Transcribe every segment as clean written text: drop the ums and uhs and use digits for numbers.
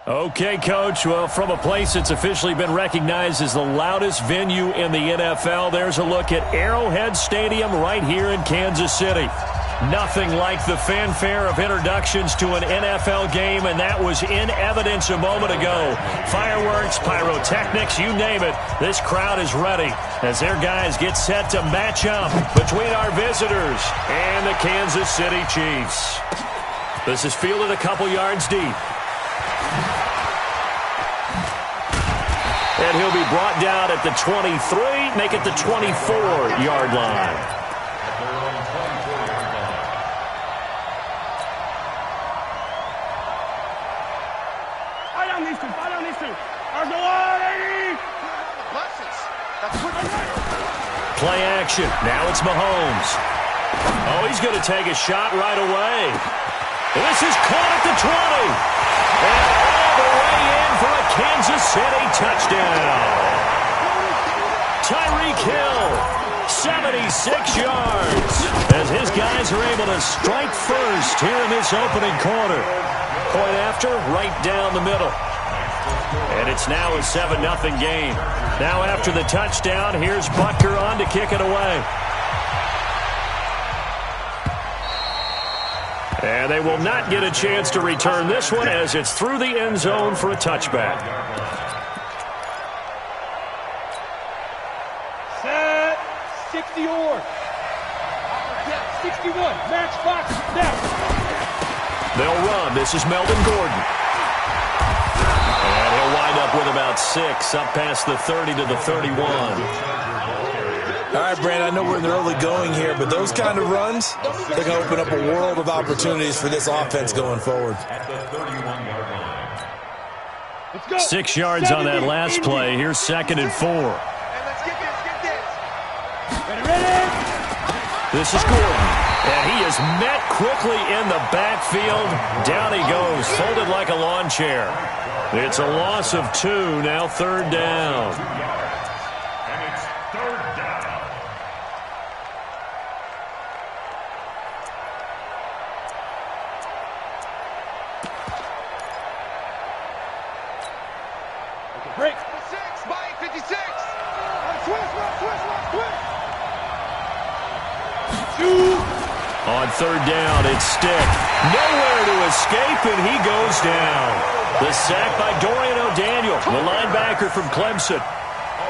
Okay, Coach. Well, from a place that's officially been recognized as the loudest venue in the NFL, there's a look at Arrowhead Stadium right here in Kansas City. Nothing like the fanfare of introductions to an NFL game, and that was in evidence a moment ago. Fireworks, pyrotechnics, you name it. This crowd is ready as their guys get set to match up between our visitors and the Kansas City Chiefs. This is fielded a couple yards deep. And he'll be brought down at the 23, make it the 24-yard line. Play action. Now it's Mahomes. Oh, he's going to take a shot right away. This is caught at the 20. And all the way in for a Kansas City touchdown. Tyreek Hill, 76 yards. As his guys are able to strike first here in this opening quarter. Point after, right down the middle. And it's now a 7-0 game. Now after the touchdown, here's Butker on to kick it away. And they will not get a chance to return this one as it's through the end zone for a touchback. Set 60 or 61. Match box now. They'll run. This is Melvin Gordon. And he'll wind up with about 6 up past the 30 to the 31. All right, Brandon, I know we're in the early going here, but those kind of runs, they're going to open up a world of opportunities for this offense going forward. 6 yards on that last play. Here's 2nd and 4. This is Gordon. And he is met quickly in the backfield. Down he goes, folded like a lawn chair. It's a loss of 2, now 3rd down. And it's 3rd down. Break. 6 by 56. On 3rd down, it's Stick. Nowhere to escape, and he goes down. The sack by Dorian O'Daniel, the linebacker from Clemson.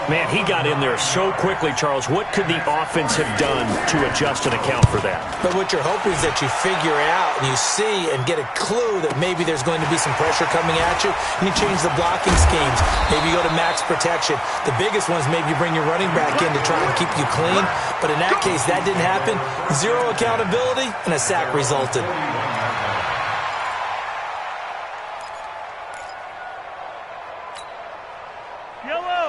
Man, he got in there so quickly, Charles. What could the offense have done to adjust and account for that? But what you're hoping is that you figure out and you see and get a clue that maybe there's going to be some pressure coming at you, and you change the blocking schemes. Maybe you go to max protection. The biggest one is maybe you bring your running back in to try and keep you clean. But in that case, that didn't happen. 0 accountability, and a sack resulted.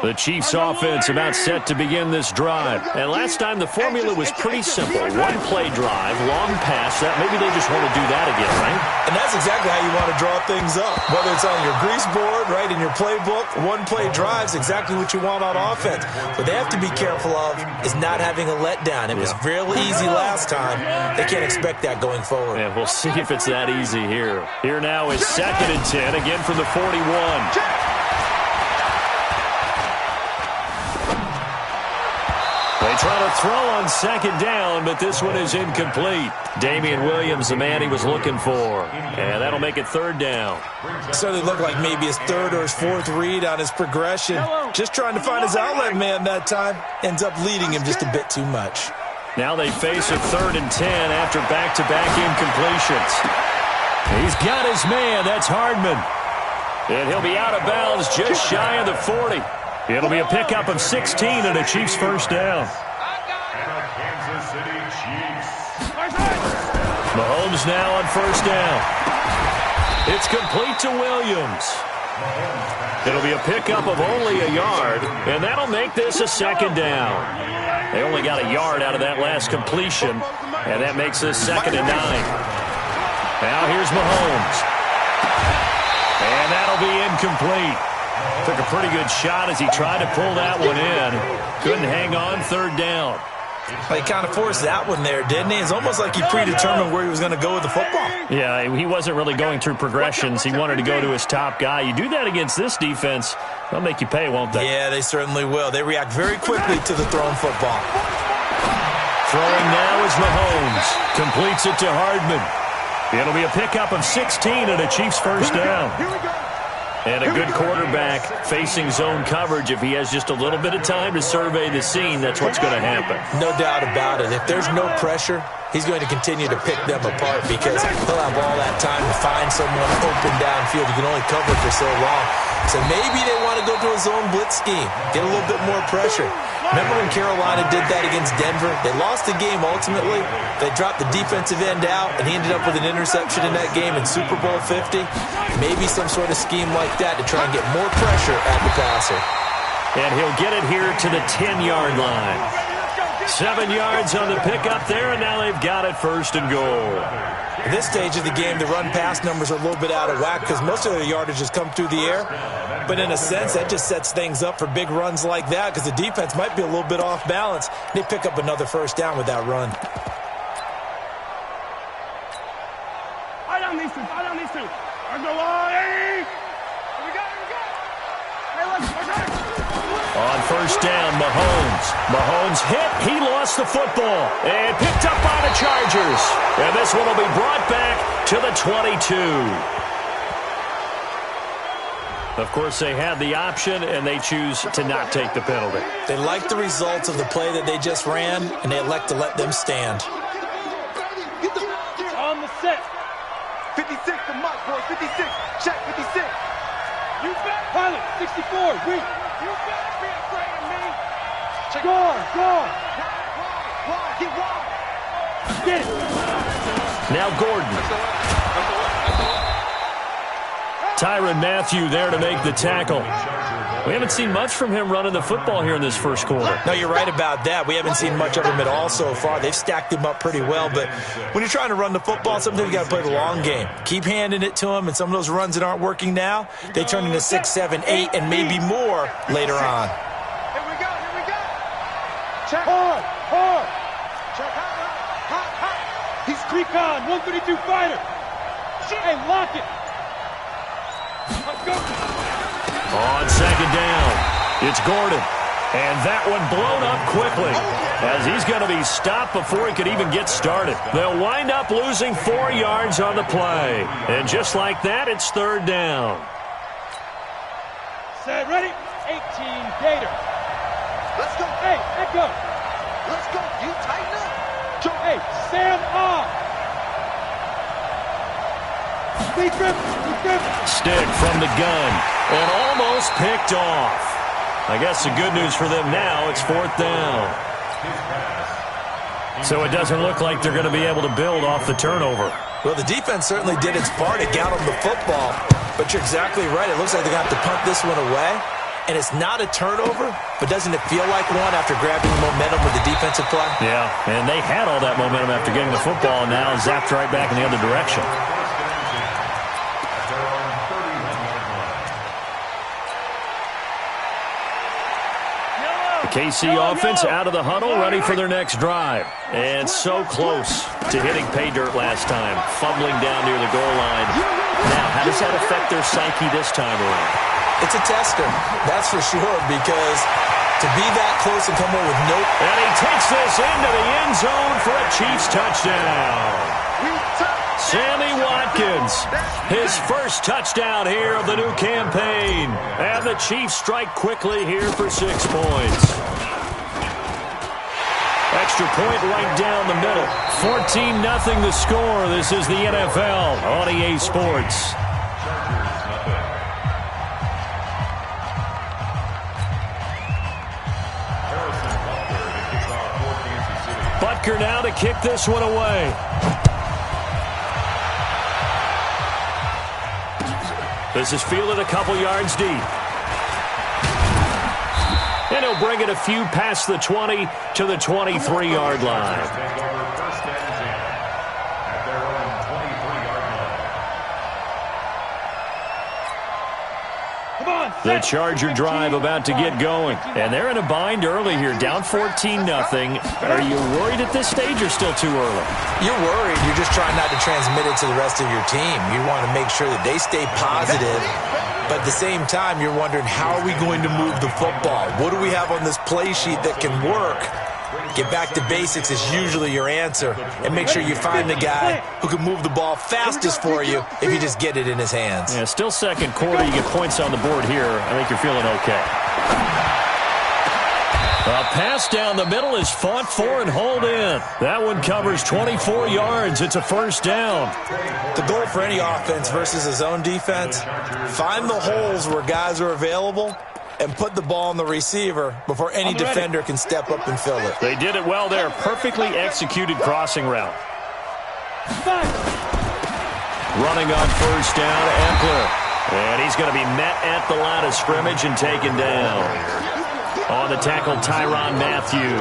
The Chiefs offense about set to begin this drive. And last time the formula was pretty simple. 1-play drive, long pass. Maybe they just want to do that again, right? And that's exactly how you want to draw things up. Whether it's on your grease board, right, in your playbook, 1-play drive is exactly what you want on offense. What they have to be careful of is not having a letdown. It was real easy last time. They can't expect that going forward. And we'll see if it's that easy here. Here now is 2nd and 10, again from the 41. They try to throw on 2nd down, but this one is incomplete. Damian Williams, the man he was looking for. And that'll make it 3rd down. Certainly looked like maybe his 3rd or his 4th read on his progression. Just trying to find his outlet man that time. Ends up leading him just a bit too much. Now they face a 3rd and 10 after back-to-back incompletions. He's got his man. That's Hardman. And he'll be out of bounds just shy of the 40. It'll be a pickup of 16 and a Chiefs 1st down. Kansas City Chiefs. Mahomes now on 1st down. It's complete to Williams. It'll be a pickup of only a yard, and that'll make this a 2nd down. They only got a yard out of that last completion, and that makes this 2nd and 9. Now here's Mahomes. And that'll be incomplete. Took a pretty good shot as he tried to pull that one in. Couldn't hang on 3rd down. He kind of forced that one there, didn't he? It's almost like he predetermined where he was going to go with the football. Yeah, he wasn't really going through progressions. He wanted to go to his top guy. You do that against this defense, they'll make you pay, won't they? Yeah, they certainly will. They react very quickly to the thrown football. Throwing now is Mahomes. Completes it to Hardman. It'll be a pickup of 16 and a Chiefs first down. And a good quarterback facing zone coverage. If he has just a little bit of time to survey the scene, that's what's going to happen. No doubt about it. If there's no pressure, he's going to continue to pick them apart because he'll have all that time to find someone open downfield. You can only cover for so long. So maybe they want to go to a zone blitz scheme, get a little bit more pressure. Remember when Carolina did that against Denver? They lost the game ultimately. They dropped the defensive end out, and he ended up with an interception in that game in Super Bowl 50. Maybe some sort of scheme like that to try and get more pressure at the passer. And he'll get it here to the 10-yard line. 7 yards on the pickup there, and now they've got it first and goal. At this stage of the game, the run-pass numbers are a little bit out of whack because most of their yardage has come through the air. But in a sense, that just sets things up for big runs like that because the defense might be a little bit off balance. They pick up another first down with that run. Eye on these two. Eye on these two. There's no line. Here we go. Hey, look. On first down, Mahomes. Mahomes hit. He lost the football. And picked up by the Chargers. And this one will be brought back to the 22. Of course, they had the option, and they choose to not take the penalty. They like the results of the play that they just ran, and they elect to let them stand. On the set. 56 to Mike, boy. 56. Check 56. You bet. Pilot, 64. Wait. You better be afraid of me. Go. Why? Get wide. Get it. Now Gordon. Tyrann Mathieu there to make the tackle. We haven't seen much from him running the football here in this first quarter. No, you're right about that. We haven't seen much of him at all so far. They've stacked him up pretty well, but when you're trying to run the football, sometimes you got to play the long game. Keep handing it to him, and some of those runs that aren't working now, they turn into 6, 7, 8, and maybe more later on. Here we go. Check. Hard. Check. Hot. He's recon, 132 fighter. Hey, lock it. Let's go. On second down, it's Gordon. And that one blown up quickly as he's going to be stopped before he could even get started. They'll wind up losing 4 yards on the play. And just like that, it's third down. Set, ready? 18 Gator. Let's go. Hey, Echo. Let's go. You tighten up. Hey, Sam off. Speed grip. Stick from the gun and almost picked off. I guess the good news for them now, it's fourth down. So it doesn't look like they're going to be able to build off the turnover. Well, the defense certainly did its part to get them the football, but you're exactly right. It looks like they're going to have to punt this one away, and it's not a turnover, but doesn't it feel like one after grabbing the momentum with the defensive play? Yeah, and they had all that momentum after getting the football, and now zapped right back in the other direction. KC offense out of the huddle, ready for their next drive. And so close to hitting pay dirt last time, fumbling down near the goal line. Now, how does that affect their psyche this time around? It's a tester, that's for sure, because to be that close and come away with no... And he takes this into the end zone for a Chiefs touchdown. Sammy Watkins, his first touchdown here of the new campaign. And the Chiefs strike quickly here for 6 points. Extra point right down the middle. 14-0 the score. This is the NFL on EA Sports. Butker now to kick this one away. This is fielded a couple yards deep. And he'll bring it a few past the 20 to the 23-yard line. Come on, The Charger drive about to get going. And they're in a bind early here, down 14-0. Are you worried at this stage or still too early? You're worried. You're just trying not to transmit it to the rest of your team. You want to make sure that they stay positive. But at the same time, you're wondering, how are we going to move the football? What do we have on this play sheet that can work? Get back to basics is usually your answer. And make sure you find the guy who can move the ball fastest for you if you just get it in his hands. Yeah, still second quarter. You get points on the board here. I think you're feeling okay. A pass down the middle is fought for and hauled in. That one covers 24 yards. It's a first down. The goal for any offense versus a zone defense, find the holes where guys are available and put the ball on the receiver before any defender can step up and fill it. They did it well there. Perfectly executed crossing route. Running on first down, Eckler. And he's going to be met at the line of scrimmage and taken down. On the tackle, Tyrann Mathieu.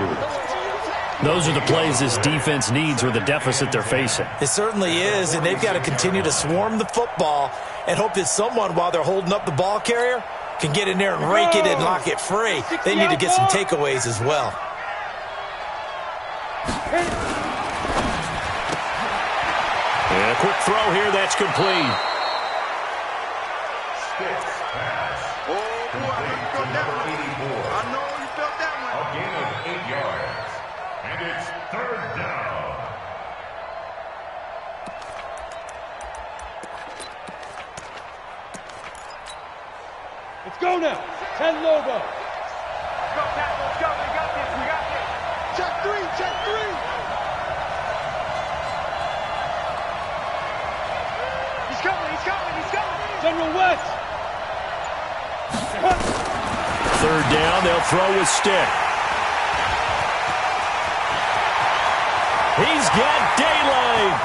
Those are the plays this defense needs with the deficit they're facing. It certainly is, and they've got to continue to swarm the football and hope that someone, while they're holding up the ball carrier, can get in there and rake it and lock it free. They need to get some takeaways as well. And a quick throw here, that's complete. I know you felt that one. A gain of 8 yards. And it's third down. Let's go now. 10 Lobo. Let's go, Pat. Let's go. We got this. We got this. Check three. Check three. He's coming. He's coming. He's coming. General West. Third down, they'll throw with stick. He's got daylight.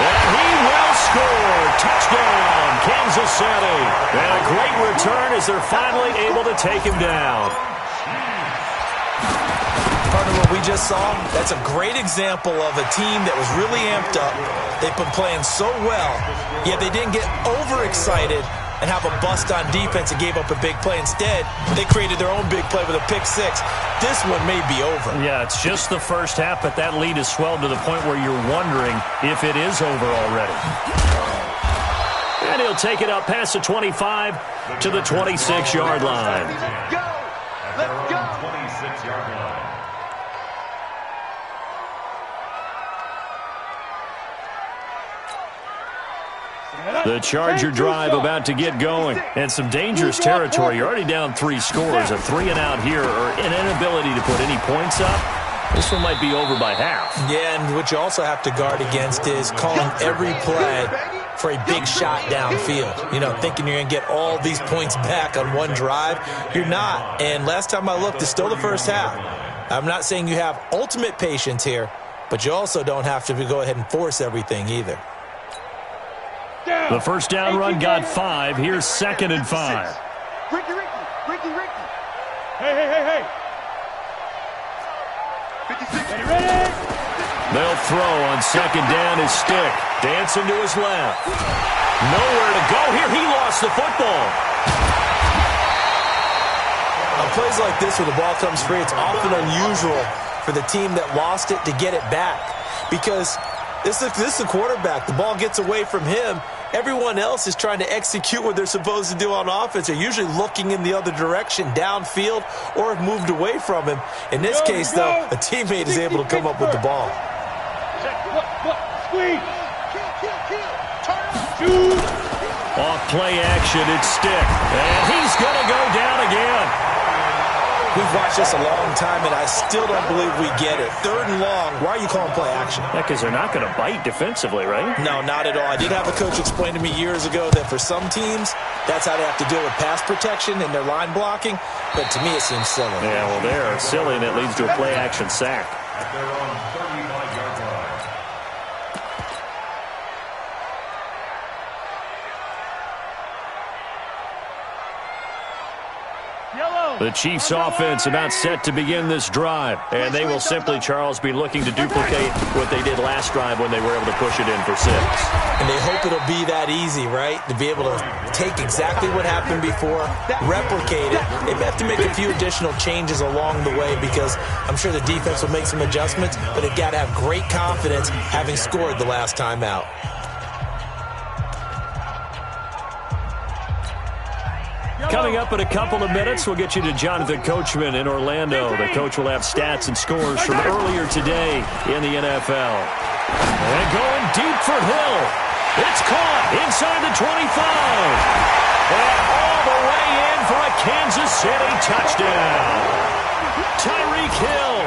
And he will score. Touchdown, Kansas City. And a great return as they're finally able to take him down. Part of what we just saw, that's a great example of a team that was really amped up. They've been playing so well, yet they didn't get overexcited and have a bust on defense and gave up a big play. Instead, they created their own big play with a pick six. This one may be over. Yeah, it's just the first half, but that lead has swelled to the point where you're wondering if it is over already. And he'll take it up past the 25 to the 26-yard line. Go. Let's go. 26-yard line. The Charger drive about to get going. And some dangerous territory. You're already down 3 scores. A 3-and-out here or an inability to put any points up. This one might be over by half. Yeah, and what you also have to guard against is calling every play for a big shot downfield. You know, thinking you're going to get all these points back on one drive. You're not. And last time I looked, it's still the first half. I'm not saying you have ultimate patience here, but you also don't have to go ahead and force everything either. The first down run got 5. Here's 2nd and 5. Ricky. Hey. 56. Ready? They'll throw on 2nd down his stick. Dancing to his left. Nowhere to go here. He lost the football. On plays like this where the ball comes free, it's often unusual for the team that lost it to get it back. Because this is a quarterback. The ball gets away from him. Everyone else is trying to execute what they're supposed to do on offense. They're usually looking in the other direction, downfield, or have moved away from him. In this case, though, a teammate is able to come up with the ball. Squeeze. Shoot. Off play action, it's Stick. And he's going to go down again. We've watched this a long time, and I still don't believe we get it. 3rd and long, why are you calling play action? Yeah, because they're not going to bite defensively, right? No, not at all. I did have a coach explain to me years ago that for some teams, that's how they have to deal with pass protection and their line blocking. But to me, it seems silly. Yeah, well, they're silly, and it leads to a play action sack. At their own 35-yard line. Yellow. The Chiefs offense about set to begin this drive. And they will simply, Charles, be looking to duplicate what they did last drive when they were able to push it in for 6. And they hope it'll be that easy, right? To be able to take exactly what happened before, replicate it. They may have to make a few additional changes along the way because I'm sure the defense will make some adjustments, but they've got to have great confidence having scored the last time out. Coming up in a couple of minutes, we'll get you to Jonathan Coachman in Orlando. The coach will have stats and scores from earlier today in the NFL. And going deep for Hill. It's caught inside the 25. And all the way in for a Kansas City touchdown. Tyreek Hill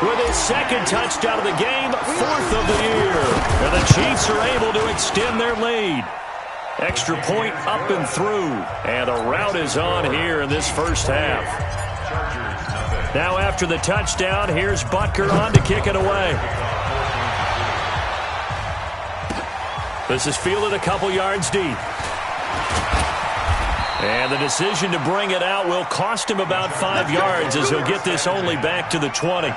with his second touchdown of the game, 4th of the year. And the Chiefs are able to extend their lead. Extra point up and through. And the route is on here in this first half. Now after the touchdown, here's Butker on to kick it away. This is fielded a couple yards deep. And the decision to bring it out will cost him about 5 yards as he'll get this only back to the 20.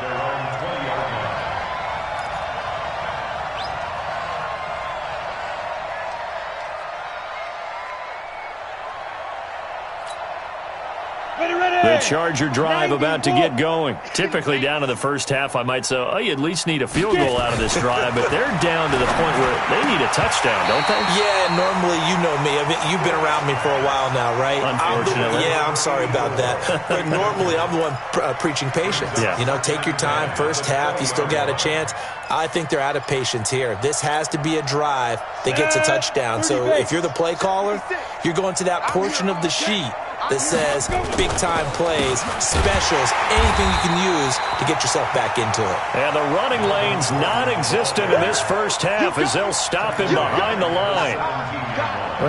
The Charger drive about to get going. Typically down to the first half, I might say, oh, you at least need a field goal out of this drive, but they're down to the point where they need a touchdown, don't they? Yeah, normally, you know me. I mean, you've been around me for a while now, right? Unfortunately. I'm sorry about that. But normally, I'm the one preaching patience. Yeah. You know, take your time. First half, you still got a chance. I think they're out of patience here. This has to be a drive that gets a touchdown. So if you're the play caller, you're going to that portion of the sheet that says big-time plays, specials, anything you can use to get yourself back into it. And the running lane's non-existent in this first half as they'll stop him behind the line.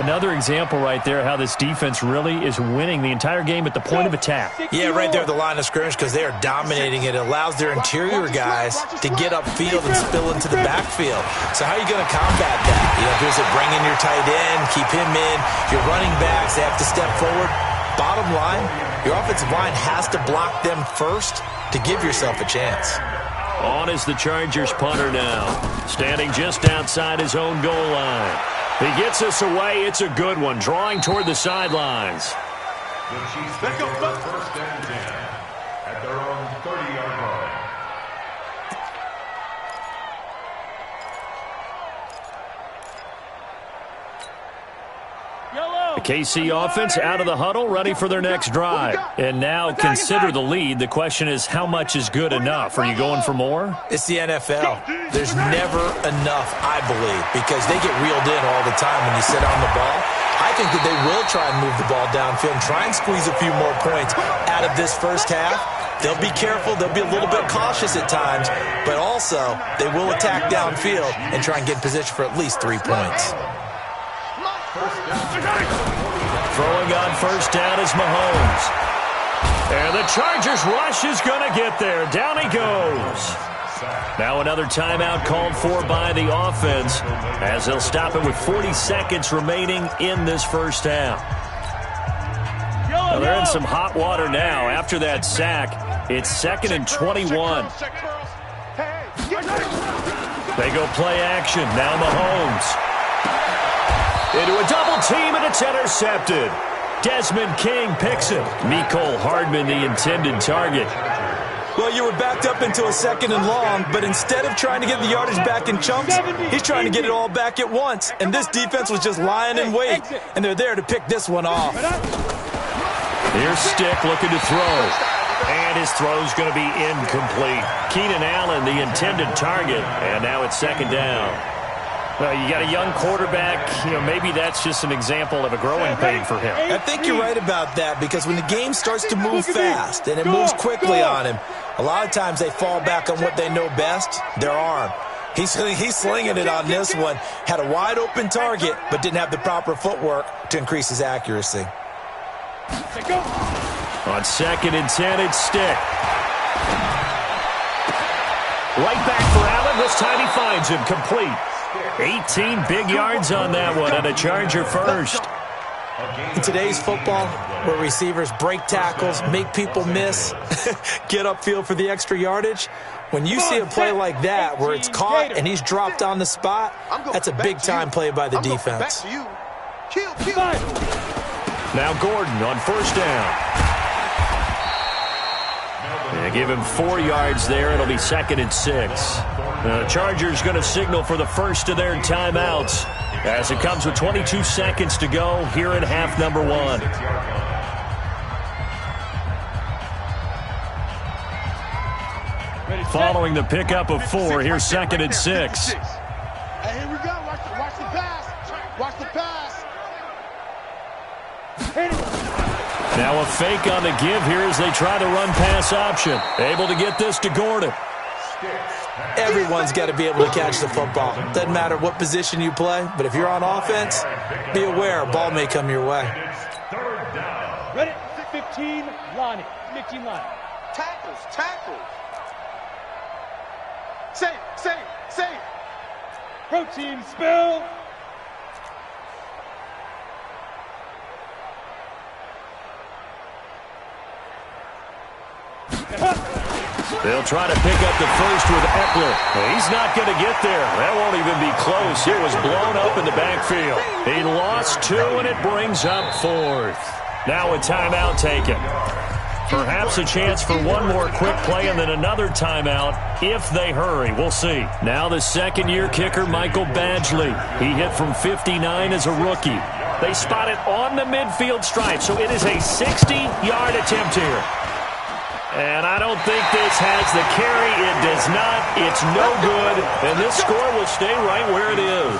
Another example right there how this defense really is winning the entire game at the point of attack. Yeah, right there at the line of scrimmage because they are dominating it. It allows their interior guys to get upfield and spill into the backfield. So how are you going to combat that? You know, here's it, bring in your tight end, keep him in. Your running backs, they have to step forward. Bottom line, your offensive line has to block them first to give yourself a chance. On is the Chargers punter now, standing just outside his own goal line. He gets us away. It's a good one, drawing toward the sidelines. The Chiefs pick up the first and 10 at their own 30-yard line. The KC offense out of the huddle, ready for their next drive. And now consider the lead. The question is, how much is good enough? Are you going for more? It's the NFL. There's never enough, I believe, because they get reeled in all the time when you sit on the ball. I think that they will try and move the ball downfield and try and squeeze a few more points out of this first half. They'll be careful. They'll be a little bit cautious at times, but also they will attack downfield and try and get in position for at least 3 points. Throwing on first down is Mahomes. And the Chargers rush is going to get there. Down he goes. Now another timeout called for by the offense as they'll stop it with 40 seconds remaining in this first half. Now they're in some hot water now. After that sack, it's 2nd and 21. They go play action. Now Mahomes. Into a double team, and it's intercepted. Desmond King picks it. Mecole Hardman, the intended target. Well, you were backed up into a 2nd and long, but instead of trying to get the yardage back in chunks, he's trying to get it all back at once. And this defense was just lying in wait, and they're there to pick this one off. Here's Stick looking to throw. And his throw's going to be incomplete. Keenan Allen, the intended target, and now it's 2nd down. Well, you got a young quarterback. You know, maybe that's just an example of a growing pain for him. I think you're right about that because when the game starts to move fast and it moves quickly on him, a lot of times they fall back on what they know best, their arm. He's slinging it on this one. Had a wide open target, but didn't have the proper footwork to increase his accuracy. On 2nd and 10, it's Stick. Right back for Allen. This time he finds him complete. 18 big yards on that one, and a Charger first. In today's football, where receivers break tackles, make people miss, get upfield for the extra yardage, when you see a play like that where it's caught and he's dropped on the spot, that's a big-time play by the defense. Now Gordon on first down. They give him 4 yards there. It'll be 2nd and 6. The Chargers going to signal for the first of their timeouts as it comes with 22 seconds to go here in half number 1. Following the pickup of 4, here's 2nd and 6. Hey, here we go. Watch the pass. Watch the pass. Now a fake on the give here as they try the run-pass option. Able to get this to Gordon. Everyone's got to be able to catch the football. Doesn't matter what position you play, but if you're on offense, be aware a ball may come your way. Ready? 15 line. 15 line. Tackles. Save. Protein spill. They'll try to pick up the first with Eckler. He's not going to get there. That won't even be close. It was blown up in the backfield. He lost 2, and it brings up 4th. Now a timeout taken. Perhaps a chance for one more quick play and then another timeout if they hurry. We'll see. Now the second-year kicker, Michael Badgley. He hit from 59 as a rookie. They spot it on the midfield stripe, so it is a 60-yard attempt here. And I don't think this has the carry. It does not. It's no good. And this score will stay right where it is.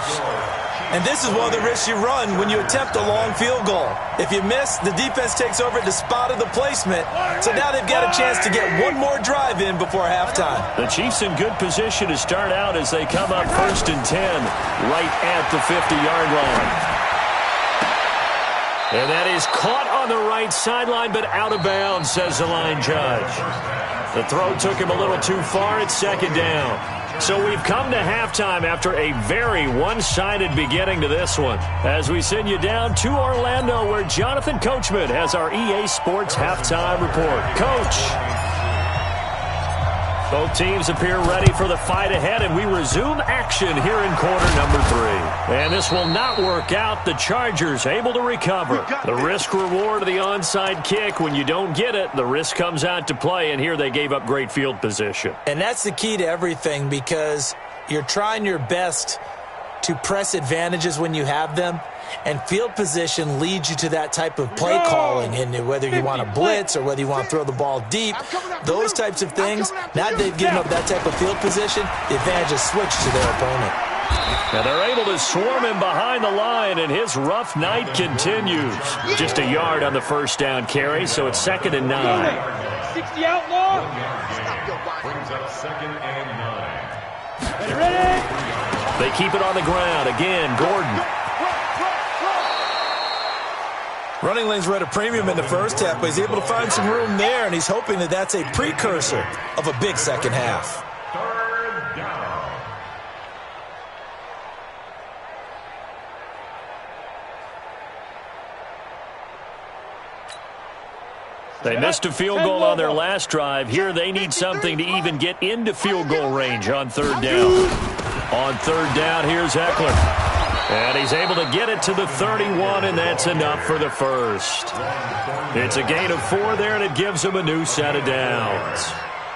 And this is one of the risks you run when you attempt a long field goal. If you miss, the defense takes over at the spot of the placement. So now they've got a chance to get one more drive in before halftime. The Chiefs in good position to start out as they come up 1st and 10 right at the 50-yard line. And that is caught on the right sideline, but out of bounds, says the line judge. The throw took him a little too far. It's 2nd down. So we've come to halftime after a very one-sided beginning to this one. As we send you down to Orlando, where Jonathan Coachman has our EA Sports halftime report. Coach. Both teams appear ready for the fight ahead, and we resume action here in quarter number 3. And this will not work out. The Chargers able to recover. The risk-reward of the onside kick. When you don't get it, the risk comes out to play, and here they gave up great field position. And that's the key to everything, because you're trying your best to press advantages when you have them, and field position leads you to that type of play calling, and whether you want to blitz or whether you want to throw the ball deep, those types of things. Now that they've given up that type of field position, the advantage is switched to their opponent. And they're able to swarm him behind the line, and his rough night continues. Just a yard on the first down carry, so it's 2nd and 9. 60 outlaw. Brings up 2nd and 9. Ready? They keep it on the ground. Again, Gordon. Running lanes were at a premium in the first half, but he's able to find some room there, and he's hoping that that's a precursor of a big second half. 3rd down. They missed a field goal on their last drive. Here they need something to even get into field goal range on 3rd down. On 3rd down, here's Eckler. And he's able to get it to the 31, and that's enough for the first. It's a gain of 4 there, and it gives him a new set of downs.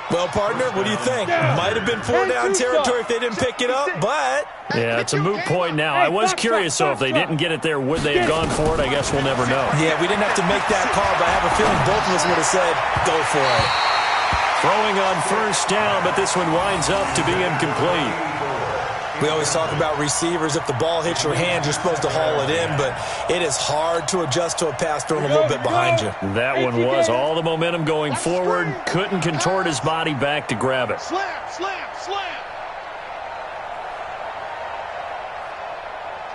Well, partner, what do you think? Might have been 4-down territory if they didn't pick it up, but... Yeah, it's a moot point now. I was curious, though, if they didn't get it there, would they have gone for it? I guess we'll never know. Yeah, we didn't have to make that call, but I have a feeling both of us would have said, go for it. Throwing on first down, but this one winds up to be incomplete. We always talk about receivers. If the ball hits your hand, you're supposed to haul it in, but it is hard to adjust to a pass thrown a little bit behind you. That one was all the momentum going forward. Couldn't contort his body back to grab it. Slam.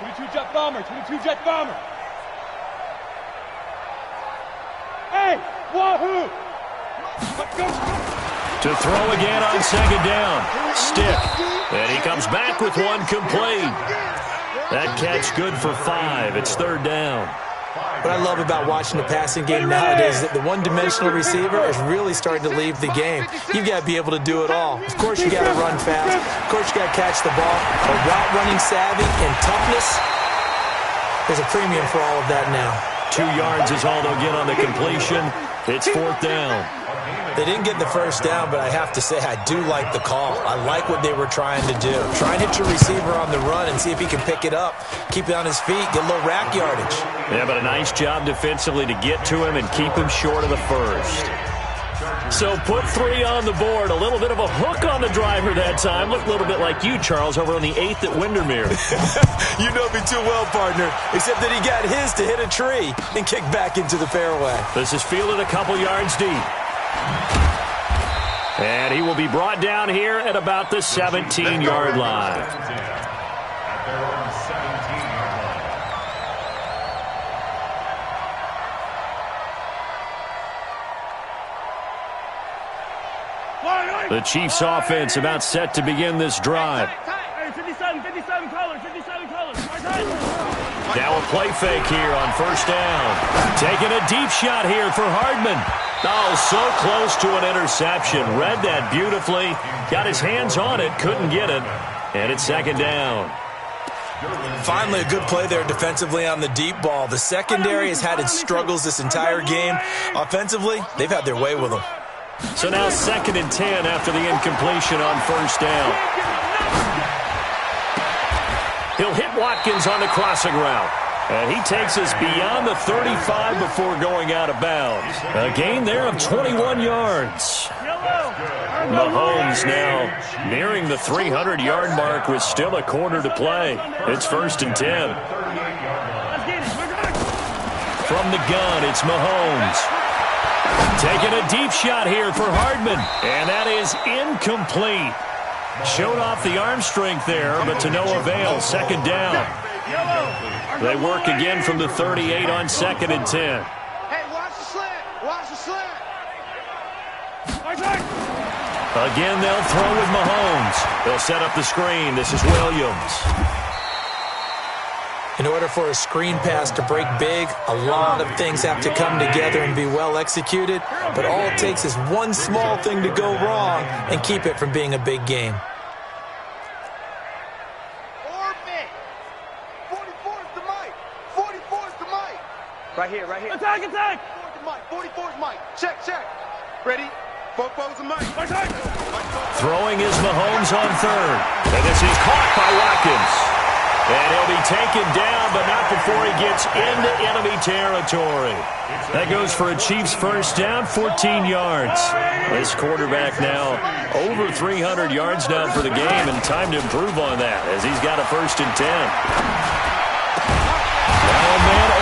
22-jet bomber. 22-jet bomber. Hey, wahoo! To throw again on 2nd down. Stick. And he comes back with one complete. That catch good for 5. It's 3rd down. What I love about watching the passing game nowadays is that the one-dimensional receiver is really starting to leave the game. You've got to be able to do it all. Of course, you got to run fast. Of course, you got to catch the ball. But route running savvy and toughness, there's a premium for all of that now. 2 yards is all they'll get on the completion. It's 4th down. They didn't get the first down, but I have to say I do like the call. I like what they were trying to do. Try and hit your receiver on the run and see if he can pick it up. Keep it on his feet, get a little rack yardage. Yeah, but a nice job defensively to get to him and keep him short of the first. So put 3 on the board. A little bit of a hook on the driver that time. Looked a little bit like you, Charles, over on the 8th at Windermere. You know me too well, partner. Except that he got his to hit a tree and kick back into the fairway. This is fielded a couple yards deep. And he will be brought down here at about the 17-yard line. At their own 17-yard line. The Chiefs offense about set to begin this drive. Hey, 57 colors. Now a play fake here on 1st down. Taking a deep shot here for Hardman. Oh, so close to an interception. Read that beautifully. Got his hands on it, couldn't get it. And it's 2nd down. Finally, a good play there defensively on the deep ball. The secondary has had its struggles this entire game. Offensively, they've had their way with them. So now 2nd and 10 after the incompletion on 1st down. He'll hit Watkins on the crossing route. And he takes us beyond the 35 before going out of bounds. A gain there of 21 yards. Mahomes now nearing the 300-yard mark with still a quarter to play. It's 1st and 10. From the gun, it's Mahomes. Taking a deep shot here for Hardman. And that is incomplete. Showed off the arm strength there, but to no avail. 2nd down. They work again from the 38 on 2nd and 10. Hey, watch the slant. Watch the slant. Again, they'll throw with Mahomes. They'll set up the screen. This is Williams. In order for a screen pass to break big, a lot of things have to come together and be well executed. But all it takes is one small thing to go wrong and keep it from being a big game. Right here. Attack! 44 is Mike. Check. Ready? Fofo's a Mike. Throwing is Mahomes on 3rd. And this is caught by Watkins. And he'll be taken down, but not before he gets into enemy territory. That goes for a Chiefs 1st down, 14 yards. This quarterback now over 300 yards now for the game, and time to improve on that as he's got a 1st and 10.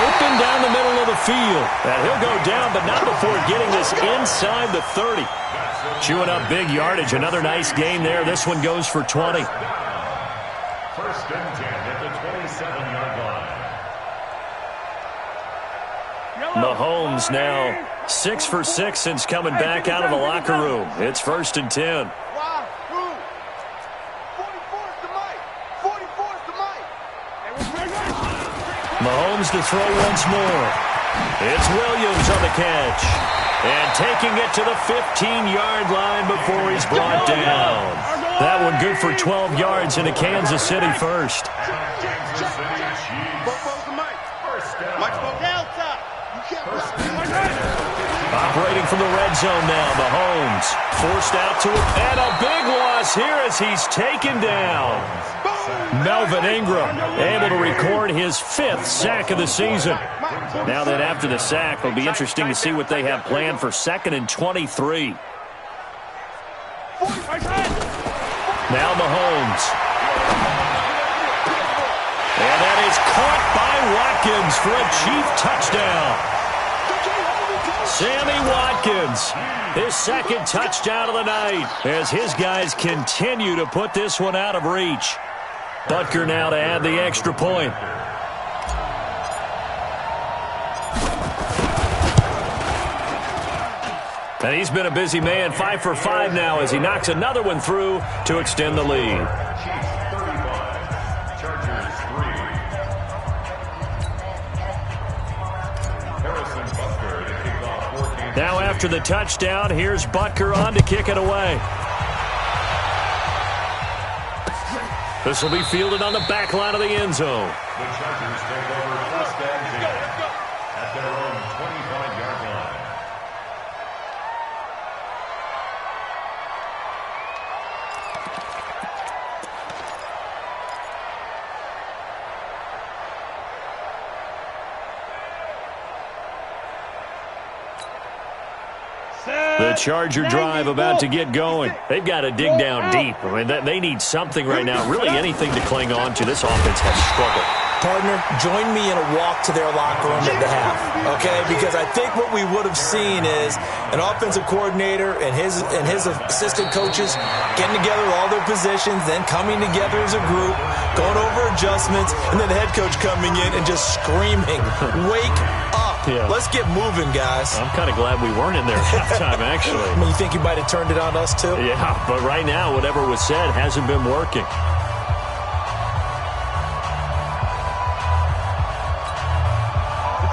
Open down the middle of the field. And he'll go down, but not before getting this inside the 30. Chewing up big yardage. Another nice gain there. This one goes for 20. 1st and 10 at the 27-yard line. Mahomes now 6 for 6 since coming back out of the locker room. It's 1st and 10. Mahomes to throw once more. It's Williams on the catch. And taking it to the 15-yard line before he's brought down. That one good for 12 yards into Kansas City 1st. Operating from the red zone now, Mahomes forced out to it. And a big loss here as he's taken down. Melvin Ingram able to record his 5th sack of the season. Now that after the sack, it'll be interesting to see what they have planned for 2nd and 23. Now Mahomes. And that is caught by Watkins for a Chief touchdown. Sammy Watkins, his 2nd touchdown of the night as his guys continue to put this one out of reach. Butker now to add the extra point. And he's been a busy man, 5 for 5 now as he knocks another one through to extend the lead. Now after the touchdown, here's Butker on to kick it away. This will be fielded on the back line of the end zone. The Chargers take over first and 10 at their own 25-yard line. The Charger drive about to get going. They've got to dig down deep. I mean, they need something right now, really anything to cling on to. This offense has struggled. Partner, join me in a walk to their locker room at the half, okay? Because I think what we would have seen is an offensive coordinator and his assistant coaches getting together all their positions, then coming together as a group, going over adjustments, and then the head coach coming in and just screaming, "Wake up. Yeah. Let's get moving, guys." I'm kind of glad we weren't in there at halftime, actually. I mean, you think you might have turned it on us, too? Yeah, but right now, whatever was said hasn't been working.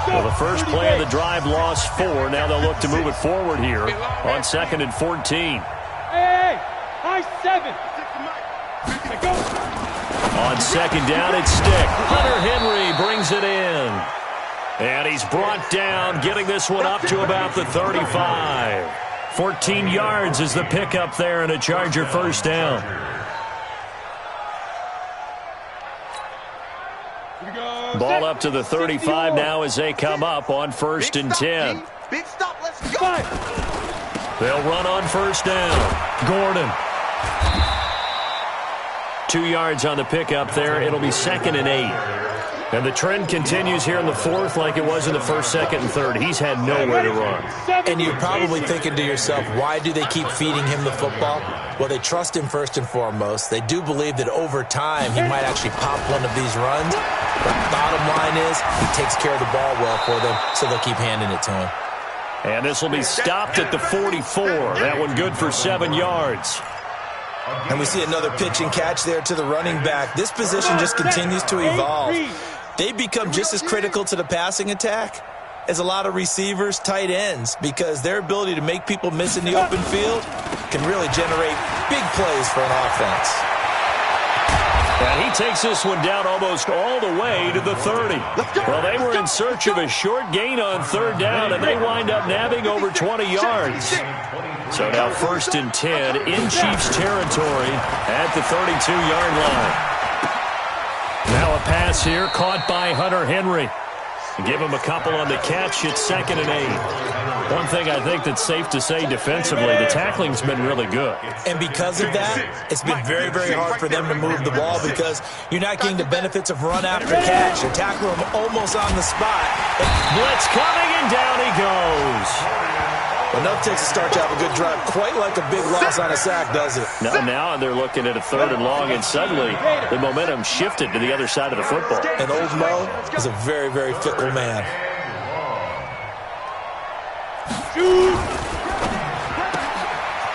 Well, the first play of the drive lost 4. Now they'll look to move it forward here on 2nd and 14. Hey, high 7. Go. On 2nd down, it's Stick. Hunter Henry brings it in. And he's brought down, getting this one up to about the 35. 14 yards is the pickup there, and a Charger first down. Ball up to the 35 now as they come up on 1st and 10. Big stop, let's go. They'll run on 1st down. Gordon. 2 yards on the pickup there. It'll be 2nd and 8. And the trend continues here in the 4th like it was in the 1st, 2nd, and 3rd. He's had nowhere to run. And you're probably thinking to yourself, why do they keep feeding him the football? Well, they trust him first and foremost. They do believe that over time he might actually pop one of these runs. But bottom line is he takes care of the ball well for them, so they'll keep handing it to him. And this will be stopped at the 44. That one good for 7 yards. And we see another pitch and catch there to the running back. This position just continues to evolve. They become just as critical to the passing attack as a lot of receivers, tight ends, because their ability to make people miss in the open field can really generate big plays for an offense. And he takes this one down almost all the way to the 30. Well, they were in search of a short gain on 3rd down, and they wind up nabbing over 20 yards. So now 1st and 10 in Chiefs territory at the 32-yard line. Now a pass here caught by Hunter Henry. Give him a couple on the catch. It's 2nd and 8. One thing I think that's safe to say defensively, the tackling's been really good. And because of that, it's been very, very hard for them to move the ball because you're not getting the benefits of run after catch. They tackle him almost on the spot. Blitz coming, and down he goes. Enough takes to start to have a good drive. Quite like a big loss on a sack, does it? Now they're looking at a 3rd and long, and suddenly the momentum shifted to the other side of the football. And old Mo is a very, very fickle man.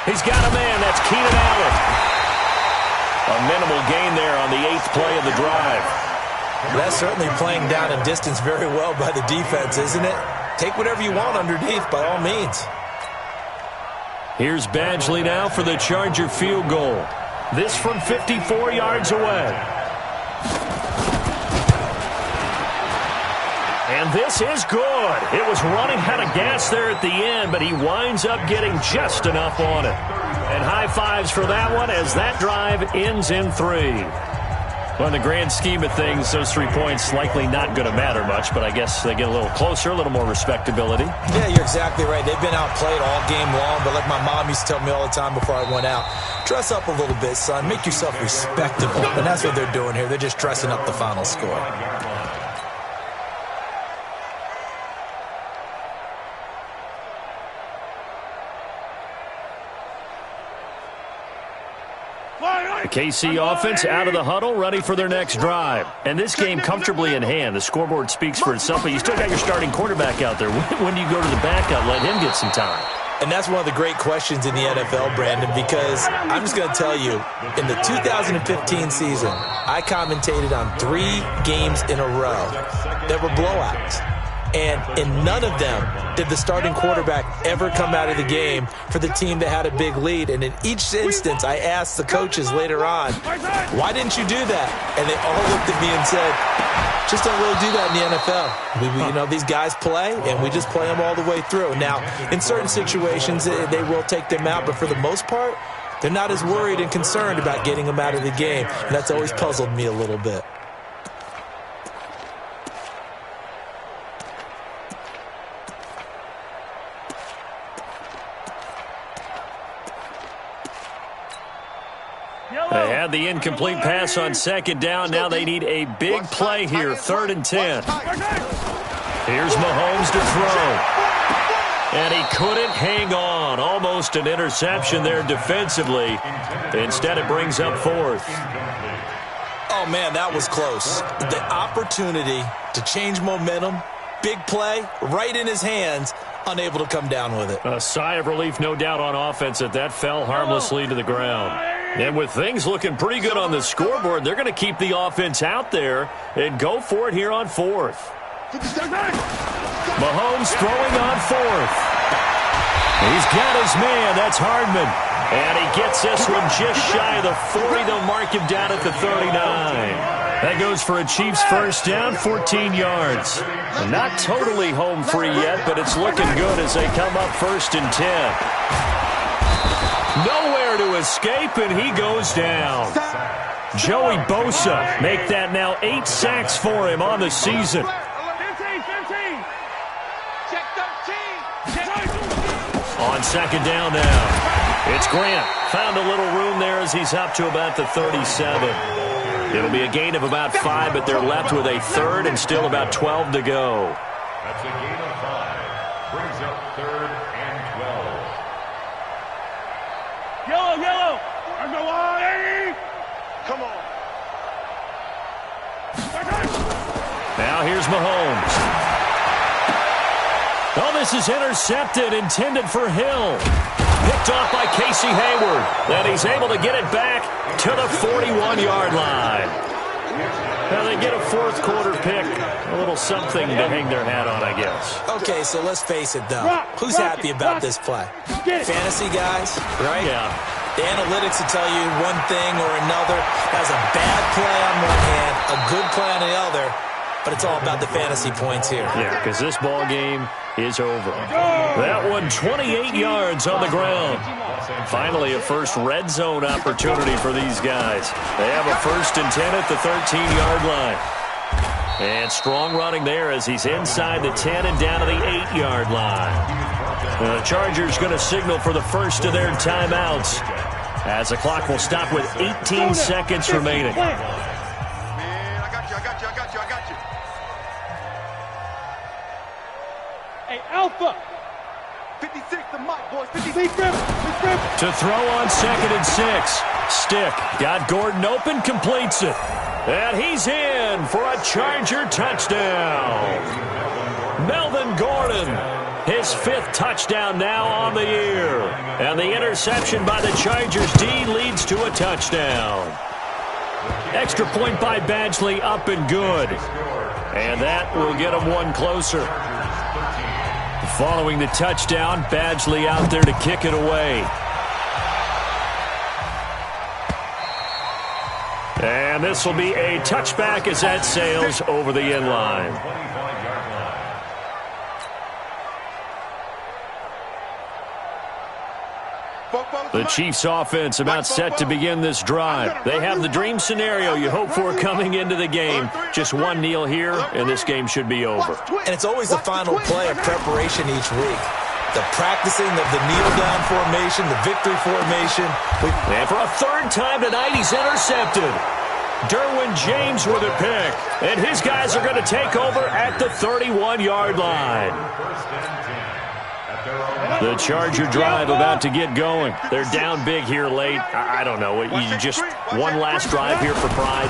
He's got a man. That's Keenan Allen. A minimal gain there on the 8th play of the drive. That's certainly playing down and distance very well by the defense, isn't it? Take whatever you want underneath, by all means. Here's Badgley now for the Charger field goal. This from 54 yards away. And this is good. It was running out of gas there at the end, but he winds up getting just enough on it. And high fives for that one as that drive ends in 3. Well, in the grand scheme of things, those 3 points likely not going to matter much, but I guess they get a little closer, a little more respectability. Yeah, you're exactly right. They've been outplayed all game long, but like my mom used to tell me all the time before I went out, dress up a little bit, son. Make yourself respectable. And that's what they're doing here. They're just dressing up the final score. The KC offense out of the huddle, ready for their next drive. And this game comfortably in hand. The scoreboard speaks for itself, but you still got your starting quarterback out there. When do you go to the backup, let him get some time? And that's one of the great questions in the NFL, Brandon, because I'm just going to tell you, in the 2015 season, I commentated on 3 games in a row that were blowouts. And in none of them did the starting quarterback ever come out of the game for the team that had a big lead. And in each instance, I asked the coaches later on, why didn't you do that? And they all looked at me and said, just don't really do that in the NFL. These guys play, and we just play them all the way through. Now, in certain situations, they will take them out, but for the most part, they're not as worried and concerned about getting them out of the game. And that's always puzzled me a little bit. They had the incomplete pass on second down. Now they need a big play here, 3rd and 10. Here's Mahomes to throw. And he couldn't hang on. Almost an interception there defensively. Instead, it brings up 4th. Oh, man, that was close. The opportunity to change momentum, big play, right in his hands, unable to come down with it. A sigh of relief, no doubt, on offense that fell harmlessly to the ground. And with things looking pretty good on the scoreboard, they're going to keep the offense out there and go for it here on 4th. Mahomes throwing on 4th. He's got his man. That's Hardman. And he gets this one just shy of the 40. They'll mark him down at the 39. That goes for a Chiefs first down, 14 yards. Not totally home free yet, but it's looking good as they come up 1st and 10. Nowhere to escape, and he goes down. Joey Bosa make that now 8 sacks for him on the season. 15. Check 13. On second down now, it's Grant. Found a little room there as he's up to about the 37. It'll be a gain of about 5, but they're left with a 3rd and still about 12 to go. That's a gain of 5. Brings up 3rd and 12. Yellow. Come on. Now here's Mahomes. Oh, this is intercepted, intended for Hill. Picked off by Casey Hayward. Then he's able to get it back to the 41-yard line. Now they get a 4th quarter pick. A little something to hang their hat on, I guess. Okay, so let's face it, though. Who's happy about this play? Fantasy guys, right? Yeah. The analytics will tell you one thing or another. That's a bad play on one hand, a good play on the other, but it's all about the fantasy points here. Yeah, because this ball game is over. That one, 28 yards on the ground. Finally, a first red zone opportunity for these guys. They have a 1st and 10 at the 13-yard line. And strong running there as he's inside the 10 and down to the 8-yard line. The Chargers going to signal for the first of their timeouts as the clock will stop with 18 seconds remaining. Man, I got you. Hey, Alpha. 56, the mic, boys. 56. Big grip. To throw on 2nd and 6. Stick. Got Gordon open, completes it. And he's in for a Charger touchdown. Melvin Gordon, his 5th touchdown now on the year. And the interception by the Chargers D leads to a touchdown. Extra point by Badgley, up and good. And that will get him one closer. Following the touchdown, Badgley out there to kick it away. And this will be a touchback as that sails over the end line. The Chiefs offense about set to begin this drive. They have the dream scenario you hope for coming into the game. Just one kneel here, and this game should be over. And it's always the final play of preparation each week. The practicing of the kneel-down formation, the victory formation. And for a 3rd time tonight, he's intercepted. Derwin James with a pick. And his guys are going to take over at the 31-yard line. The Charger drive about to get going. They're down big here late. I don't know. You just one last drive here for pride.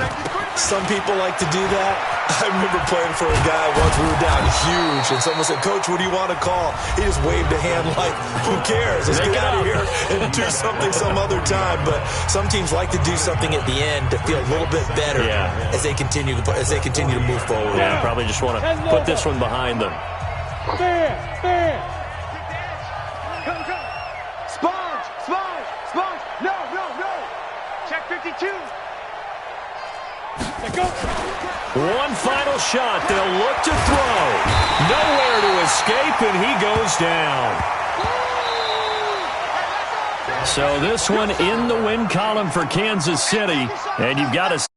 Some people like to do that. I remember playing for a guy once. We were down huge, and someone said, "Coach, what do you want to call?" He just waved a hand like, "Who cares? Let's get out of here and do something some other time." But some teams like to do something at the end to feel a little bit better as they continue to move forward. Yeah, probably just want to put this one behind them. Stand. Go. Sponge. No. Check 52. Let go. One final shot. They'll look to throw. Nowhere to escape, and he goes down. So this one in the win column for Kansas City, and you've got to